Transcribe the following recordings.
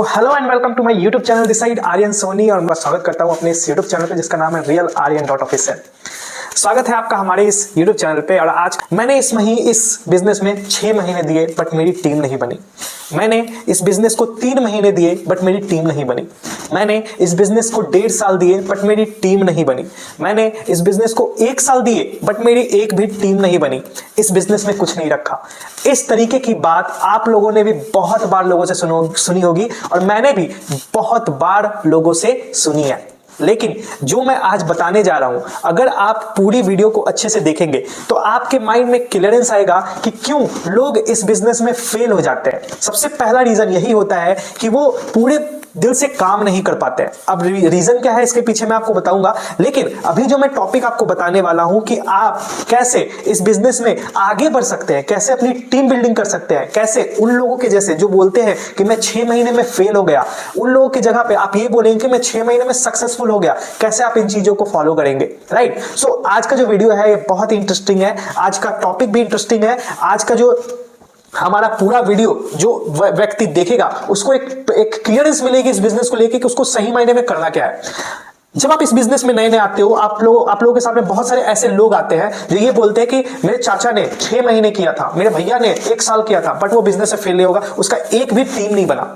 Hello and welcome to my YouTube channel this side Aryan Soni. और मैं स्वागत करता हूं अपने इस यूट्यूब चैनल पे जिसका नाम है रियल आर्यन ऑफिशियल। स्वागत है आपका हमारे इस यूट्यूब चैनल पे। और आज मैंने इस बिजनेस में 6 महीने दिए बट मेरी टीम नहीं बनी। मैंने इस बिजनेस को 3 महीने दिए बट मेरी टीम नहीं बनी। मैंने इस बिजनेस को 1.5 साल दिए बट मेरी टीम नहीं बनी। मैंने इस बिजनेस को 1 साल दिए बट मेरी एक भी टीम नहीं बनी। इस बिजनेस में कुछ नहीं रखा। इस तरीके की बात आप लोगों ने भी बहुत बार लोगों से सुनी होगी और मैंने भी बहुत बार लोगों से सुनी है। लेकिन जो मैं आज बताने जा रहा हूं, अगर आप पूरी वीडियो को अच्छे से देखेंगे तो आपके माइंड में क्लियरेंस आएगा कि क्यों लोग इस बिजनेस में फेल हो जाते हैं। सबसे पहला रीजन यही होता है कि वो पूरे दिल से काम नहीं कर पाते हैं। अब रीजन क्या है इसके पीछे मैं आपको बताऊंगा, लेकिन अभी जो मैं टॉपिक आपको बताने वाला हूं कि आप कैसे इस बिजनेस में आगे बढ़ सकते हैं, कैसे अपनी टीम बिल्डिंग कर सकते हैं, कैसे उन लोगों के जैसे जो बोलते हैं कि मैं 6 महीने में फेल हो गया, उन लोगों की जगह पे आप ये बोलेंगे कि मैं 6 महीने में सक्सेसफुल हो गया। कैसे आप इन चीजों को फॉलो करेंगे, राइट? सो आज का जो वीडियो है ये बहुत ही इंटरेस्टिंग है। आज का टॉपिक भी इंटरेस्टिंग है। आज का जो हमारा पूरा वीडियो जो व्यक्ति देखेगा उसको एक क्लियरेंस मिलेगी इस बिजनेस को लेके कि उसको सही मायने में करना क्या है। जब आप इस बिजनेस में नए नए आते हो, आप लोगों के सामने बहुत सारे ऐसे लोग आते हैं जो ये बोलते हैं कि मेरे चाचा ने 6 महीने किया था, मेरे भैया ने 1 साल किया था, बट वो बिजनेस में फेल नहीं होगा, उसका एक भी टीम नहीं बना।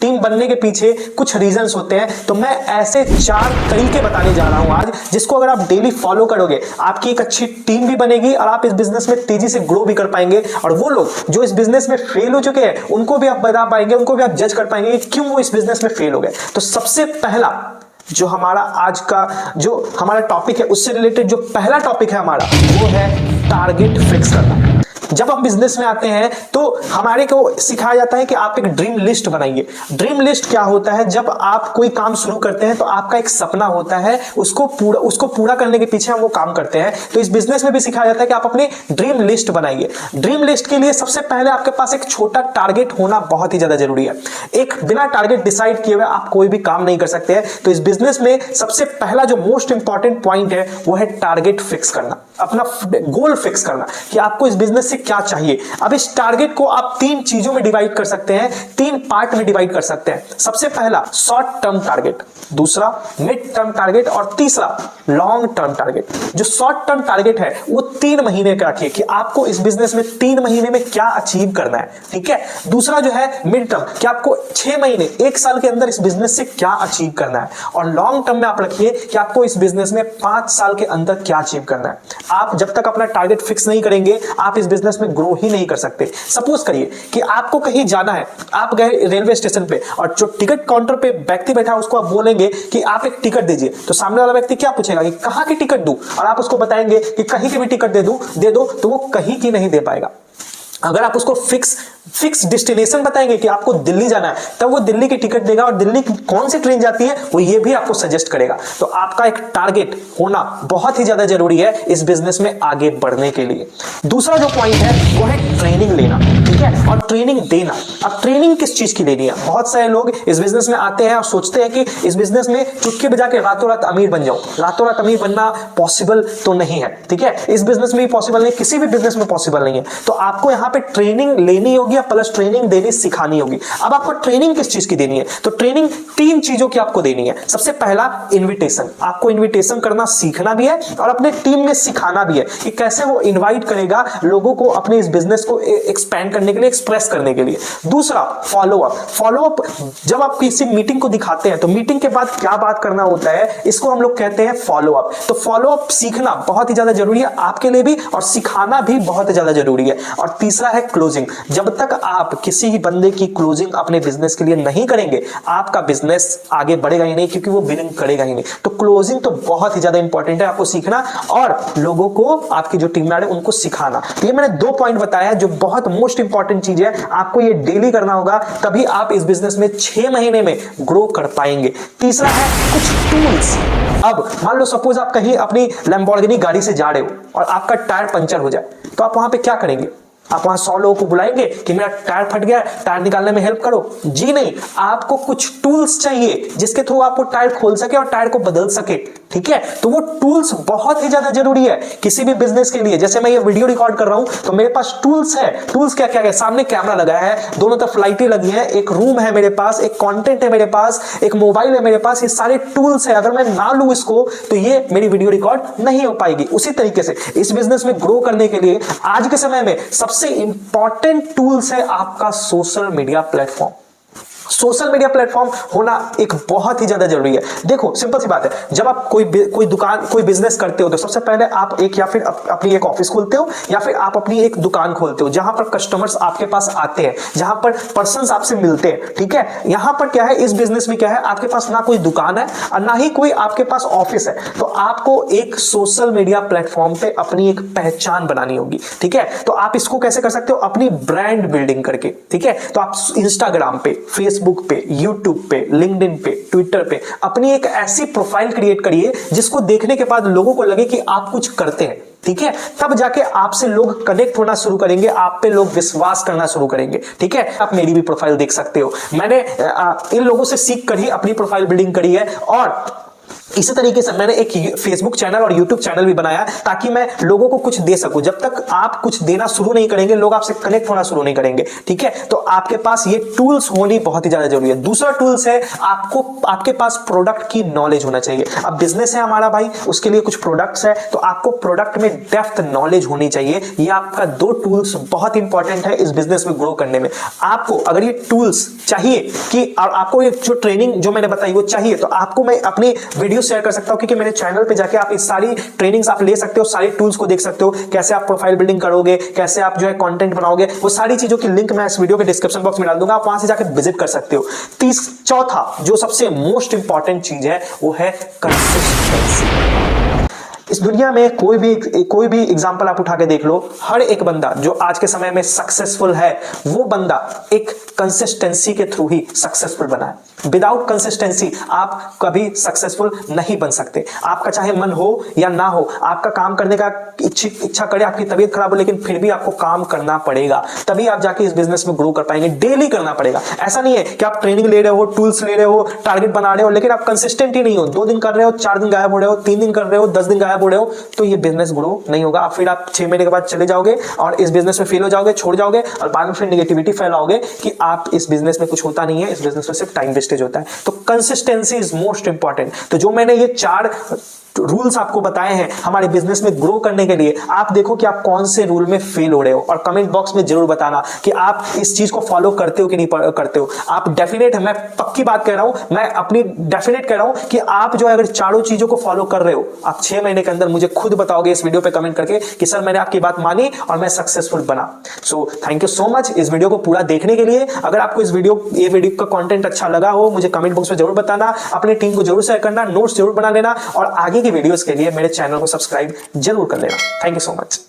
टीम बनने के पीछे कुछ रीजंस होते हैं। तो मैं ऐसे 4 तरीके बताने जा रहा हूं आज, जिसको अगर आप डेली फॉलो करोगे आपकी एक अच्छी टीम भी बनेगी और आप इस बिजनेस में तेजी से ग्रो भी कर पाएंगे। और वो लोग जो इस बिजनेस में फेल हो चुके हैं उनको भी आप बता पाएंगे, उनको भी आप जज कर पाएंगे कि क्यों वो इस बिजनेस में फेल हो गए। तो सबसे पहला जो हमारा आज का जो हमारा टॉपिक है उससे रिलेटेड जो पहला टॉपिक है हमारा वो है टारगेट फिक्स करना। जब हम बिजनेस में आते हैं तो हमारे को सिखाया जाता है कि आप एक ड्रीम लिस्ट बनाइए। ड्रीम लिस्ट क्या होता है? जब आप कोई काम शुरू करते हैं तो आपका एक सपना होता है, उसको पूरा करने के पीछे हम वो काम करते हैं। तो इस बिजनेस में भी सिखाया जाता है कि आप अपनी ड्रीम लिस्ट बनाइए। ड्रीम लिस्ट के लिए सबसे पहले आपके पास एक छोटा टारगेट होना बहुत ही ज्यादा जरूरी है। एक बिना टारगेट डिसाइड किए हुए आप कोई भी काम नहीं कर सकते हैं। तो इस बिजनेस में सबसे पहला जो मोस्ट इंपॉर्टेंट पॉइंट है वो है टारगेट फिक्स करना, अपना गोल फिक्स करना कि आपको इस बिजनेस से क्या चाहिए। अब इस टारगेट को आप 3 चीजों में डिवाइड कर सकते हैं, 3 पार्ट में डिवाइड कर सकते हैं। सबसे पहला शॉर्ट टर्म टारगेट, दूसरा मिड टर्म टारगेट और तीसरा लॉन्ग टर्म टारगेट। जो शॉर्ट टर्म टारगेट है वो 3 महीने का रखिए कि आपको इस बिजनेस में 3 महीने में क्या अचीव करना है, ठीक है। दूसरा जो है मिड टर्म कि आपको 6 महीने 1 साल के अंदर इस बिजनेस से क्या अचीव करना है। और लॉन्ग टर्म में आप रखिए कि आपको इस बिजनेस में 5 साल के अंदर क्या अचीव करना है। आप जब तक अपना टारगेट फिक्स नहीं करेंगे आप इस बिजनेस में ग्रो ही नहीं कर सकते। सपोज करिए कि आपको कहीं जाना है, आप गए रेलवे स्टेशन पे और जो टिकट काउंटर पे व्यक्ति बैठा है उसको आप बोलेंगे कि आप एक टिकट दीजिए, तो सामने वाला व्यक्ति क्या पूछेगा कि कहां की टिकट दूं, और आप उसको बताएंगे कि कहीं की भी टिकट दे दो, तो वो कहीं की नहीं दे पाएगा। अगर आप उसको फिक्स डेस्टिनेशन बताएंगे कि आपको दिल्ली जाना है, तब वो दिल्ली की टिकट देगा और दिल्ली की कौन सी ट्रेन जाती है वो ये भी आपको सजेस्ट करेगा। तो आपका एक टारगेट होना बहुत ही ज्यादा जरूरी है इस बिजनेस में आगे बढ़ने के लिए। दूसरा जो पॉइंट है वो है ट्रेनिंग लेना, ठीक है, और ट्रेनिंग देना। अब ट्रेनिंग किस चीज की लेनी है? बहुत सारे लोग इस बिजनेस में आते हैं और सोचते हैं कि इस बिजनेस में चुटकी बजा के रातों रात अमीर बन जाऊं। रातों रात अमीर बनना पॉसिबल तो नहीं है, ठीक है। इस बिजनेस में भी पॉसिबल नहीं, किसी भी बिजनेस में पॉसिबल नहीं है। तो आपको यहाँ पे ट्रेनिंग लेनी होगी प्लस ट्रेनिंग देनी सिखानी होगी। अब आपको ट्रेनिंग किस चीज की देनी है? तो ट्रेनिंग 3 चीजों की आपको देनी है। सबसे पहला इनविटेशन, आपको इनविटेशन करना सीखना भी है और अपने टीम में सिखाना भी है कि कैसे वो इनवाइट करेगा लोगों को अपने इस बिजनेस को एक्सपेंड करने के लिए, एक्सप्रेस करने के लिए। दूसरा फॉलोअप, जब आप किसी मीटिंग को दिखाते हैं तो मीटिंग के बाद क्या बात करना होता है इसको हम लोग कहते हैं फॉलोअप। तो फॉलोअप सीखना बहुत ही ज्यादा जरूरी है आपके लिए भी और सिखाना भी बहुत ही ज्यादा जरूरी है। और तीसरा है क्लोजिंग। जब तक आप किसी ही बंदे की क्लोजिंग अपने बिजनेस के लिए नहीं करेंगे आपका बिजनेस आगे बढ़ेगा ही नहीं, क्योंकि वो बिलिंग करेगा ही नहीं। तो क्लोजिंग तो बहुत ही ज्यादा इंपॉर्टेंट है आपको सीखना और लोगों को, आपकी जो टीम मेंबर है उनको सिखाना। तो ये मैंने 2 पॉइंट बताया जो बहुत मोस्ट इंपॉर्टेंट चीज है, आपको ये डेली करना होगा, तभी आप इस बिजनेस में 6 महीने में ग्रो कर पाएंगे। तीसरा है कुछ टूल्स। अब मान लो सपोज आप कहीं अपनी लैम्बोर्गिनी गाड़ी से जा रहे हो और आपका टायर पंचर हो जाए, तो आप वहां पे क्या करेंगे? आप वहां 100 लोगों को बुलाएंगे कि मेरा टायर फट गया, टायर निकालने में हेल्प करो? जी नहीं, आपको कुछ टूल्स चाहिए जिसके थ्रू आप वो टायर खोल सके और टायर को बदल सके, ठीक है। तो वो टूल्स बहुत ही ज्यादा जरूरी है किसी भी बिजनेस के लिए। जैसे मैं ये वीडियो रिकॉर्ड कर रहा हूं तो मेरे पास टूल्स है। टूल्स क्या क्या है? सामने कैमरा लगा है, दोनों तरफ लाइटें लगी है, एक रूम है मेरे पास, एक कंटेंट है मेरे पास, एक मोबाइल है मेरे पास, ये सारे टूल्स है। अगर मैं ना लूं इसको तो ये मेरी वीडियो रिकॉर्ड नहीं हो पाएगी। उसी तरीके से इस बिजनेस में ग्रो करने के लिए आज के समय में सबसे इंपॉर्टेंट टूल्स है आपका social media platform. Social media platform होना एक बहुत ही ज्यादा जरूरी है। देखो सिंपल सी बात है, जब आप कोई दुकान कोई बिजनेस करते हो तो सबसे पहले आप एक या फिर अपनी एक ऑफिस खोलते हो या फिर आप अपनी एक दुकान खोलते हो जहां पर कस्टमर्स आपके पास आते हैं, जहां पर पर्संस आपसे मिलते हैं, ठीक है। यहां पर क्या है, इस बिजनेस में क्या है, आपके पास ना कोई दुकान है और ना ही कोई आपके पास ऑफिस है। तो आपको एक सोशल मीडिया प्लेटफॉर्म पे अपनी एक पहचान बनानी होगी, ठीक है। तो आप इसको कैसे कर सकते हो? अपनी ब्रांड बिल्डिंग करके, ठीक है। तो आप इंस्टाग्राम पे, फेसबुक पे, यूट्यूब पे, लिंक्डइन पे, ट्विटर पे अपनी एक ऐसी प्रोफाइल क्रिएट करिए जिसको देखने के बाद लोगों को लगे कि आप कुछ करते हैं, ठीक है। तब जाके आपसे लोग कनेक्ट होना शुरू करेंगे, आप पे लोग विश्वास करना शुरू करेंगे, ठीक है। आप मेरी भी प्रोफाइल देख सकते हो, मैंने इन लोगों से सीख कर ही अपनी प्रोफाइल बिल्डिंग करी है। और इसी तरीके से मैंने एक फेसबुक चैनल और यूट्यूब चैनल भी बनाया ताकि मैं लोगों को कुछ दे सकूं। जब तक आप कुछ देना शुरू नहीं करेंगे लोग आपसे कनेक्ट होना शुरू नहीं करेंगे, ठीक है। तो आपके पास ये टूल्स होनी बहुत ही ज्यादा जरूरी है। दूसरा टूल्स है आपको आपके पास प्रोडक्ट की नॉलेज होना चाहिए। अब बिजनेस है हमारा भाई, उसके लिए कुछ प्रोडक्ट्स है तो आपको प्रोडक्ट में डेप्थ नॉलेज होनी चाहिए। ये आपका दो टूल्स बहुत इंपॉर्टेंट है इस बिजनेस में ग्रो करने में। आपको अगर ये टूल्स चाहिए कि आपको ये जो ट्रेनिंग जो मैंने बताई वो चाहिए तो आपको मैं अपनी वीडियो शेयर कर सकता हूं, क्योंकि मेरे चैनल पे जाके आप इस सारी ट्रेनिंग्स आप ले सकते हो, सारी टूल्स को देख सकते हो, कैसे आप प्रोफाइल बिल्डिंग करोगे, कैसे आप जो है कंटेंट बनाओगे, वो सारी चीजों की लिंक मैं इस वीडियो के डिस्क्रिप्शन बॉक्स में डाल दूंगा, आप वहां से जाके विजिट कर सकते हो। चौथा जो सबसे मोस्ट इंपॉर्टेंट चीज है वो है कंसिस्टेंसी। इस दुनिया में कोई भी एग्जांपल आप उठा के देख लो, हर एक बंदा जो आज के समय में सक्सेसफुल है वो बंदा एक कंसिस्टेंसी के थ्रू ही सक्सेसफुल बना है। विदाउट कंसिस्टेंसी आप कभी सक्सेसफुल नहीं बन सकते। आपका चाहे मन हो या ना हो, आपका काम करने का इच्छा करे, आपकी तबीयत खराब हो, लेकिन फिर भी आपको काम करना पड़ेगा, तभी आप जाके इस बिजनेस में ग्रो कर पाएंगे। डेली करना पड़ेगा। ऐसा नहीं है कि आप ट्रेनिंग ले रहे हो, टूल्स ले रहे हो, टारगेट बना रहे हो, लेकिन आप कंसिस्टेंट ही नहीं हो। 2 दिन कर रहे हो, 4 दिन गायब हो रहे हो, 3 दिन कर रहे हो, 10 दिन गायब हो रहे हो, तो ये बिजनेस ग्रो नहीं होगा। फिर आप 6 महीने के बाद चले जाओगे और इस बिजनेस में फेल हो जाओगे, छोड़ जाओगे और बाद में फिर नेगेटिविटी फैलाओगे कि आप इस बिजनेस में कुछ होता नहीं है, इस बिजनेस में सिर्फ टाइम वेस्टेज होता है। तो कंसिस्टेंसी इज मोस्ट इंपॉर्टेंट। तो जो मैंने ये 4 रूल्स आपको बताए हैं हमारे बिजनेस में ग्रो करने के लिए, आप देखो कि आप कौन से रूल में फेल हो रहे हो और कमेंट बॉक्स में जरूर बताना कि आप इस चीज को फॉलो करते हो कि नहीं करते हो। आप डेफिनेट, मैं पक्की बात कह रहा हूं, मैं अपनी डेफिनेट कह रहा हूं कि आप जो है अगर चारों चीजों को फॉलो कर रहे हो, आप 6 महीने के अंदर मुझे खुद बताओगे इस वीडियो पे कमेंट करके कि सर मैंने आपकी बात मानी और मैं सक्सेसफुल बना। So thank you so much इस वीडियो को पूरा देखने के लिए। अगर आपको ये वीडियो का कंटेंट अच्छा लगा हो, मुझे कमेंट बॉक्स में जरूर बताना, अपनी टीम को जरूर शेयर करना, नोट्स जरूर बना लेना और आगे की वीडियोस के लिए मेरे चैनल को सब्सक्राइब जरूर कर लेना। Thank you so much.